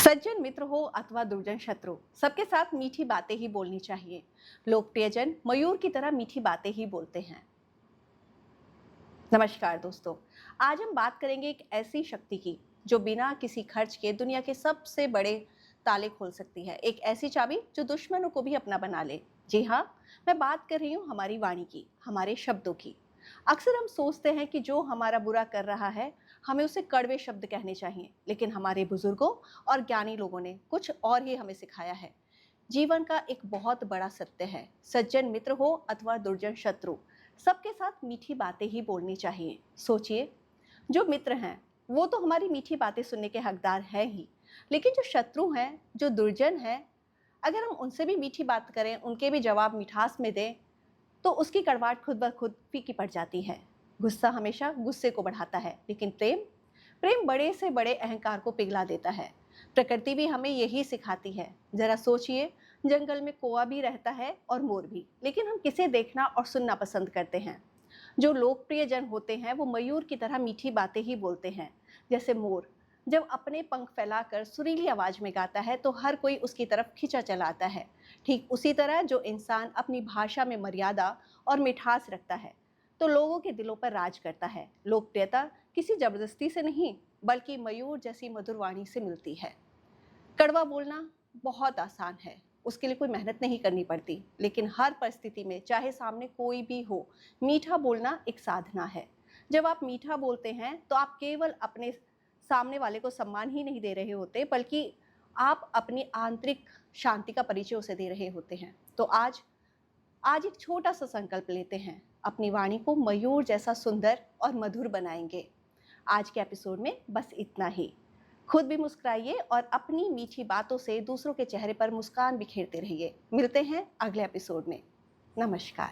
सज्जन मित्र हो अथवा दुर्जन शत्रु, सबके साथ मीठी बातें ही बोलनी चाहिए। लोकप्रियजन मयूर की तरह मीठी बातें ही बोलते हैं। नमस्कार दोस्तों, आज हम बात करेंगे एक ऐसी शक्ति की जो बिना किसी खर्च के दुनिया के सबसे बड़े ताले खोल सकती है। एक ऐसी चाबी जो दुश्मनों को भी अपना बना ले। जी हाँ, मैं बात कर रही हूँ हमारी वाणी की, हमारे शब्दों की। अक्सर हम सोचते हैं कि जो हमारा बुरा कर रहा है, हमें उसे कड़वे शब्द कहने चाहिए, लेकिन हमारे बुजुर्गों और ज्ञानी लोगों ने कुछ और ही हमें सिखाया है। जीवन का एक बहुत बड़ा सत्य है, सज्जन मित्र हो अथवा दुर्जन शत्रु, सबके साथ मीठी बातें ही बोलनी चाहिए। सोचिए, जो मित्र हैं वो तो हमारी मीठी बातें सुनने के हकदार हैं ही, लेकिन जो शत्रु हैं, जो दुर्जन हैं, अगर हम उनसे भी मीठी बात करें, उनके भी जवाब मिठास में दें, तो उसकी कड़वाहट खुद ब खुद फीकी पड़ जाती है। गुस्सा हमेशा गुस्से को बढ़ाता है, लेकिन प्रेम प्रेम बड़े से बड़े अहंकार को पिघला देता है। प्रकृति भी हमें यही सिखाती है। जरा सोचिए, जंगल में कौवा भी रहता है और मोर भी, लेकिन हम किसे देखना और सुनना पसंद करते हैं? जो लोकप्रिय जन होते हैं वो मयूर की तरह मीठी बातें ही बोलते हैं। जैसे मोर जब अपने पंख फैलाकर सुरीली आवाज में गाता है तो हर कोई उसकी तरफ खिंचा चला आता है। ठीक उसी तरह जो इंसान अपनी भाषा में मर्यादा और मिठास रखता है तो लोगों के दिलों पर राज करता है। लोकप्रियता किसी जबरदस्ती से नहीं, बल्कि मयूर जैसी मधुर वाणी से मिलती है। कड़वा बोलना बहुत आसान है, उसके लिए कोई मेहनत नहीं करनी पड़ती, लेकिन हर परिस्थिति में चाहे सामने कोई भी हो, मीठा बोलना एक साधना है। जब आप मीठा बोलते हैं तो आप केवल अपने सामने वाले को सम्मान ही नहीं दे रहे होते, बल्कि आप अपनी आंतरिक शांति का परिचय उसे दे रहे होते हैं। तो आज आज एक छोटा सा संकल्प लेते हैं, अपनी वाणी को मयूर जैसा सुंदर और मधुर बनाएंगे। आज के एपिसोड में बस इतना ही। खुद भी मुस्कुराइए और अपनी मीठी बातों से दूसरों के चेहरे पर मुस्कान बिखेरते रहिए। मिलते हैं अगले एपिसोड में। नमस्कार।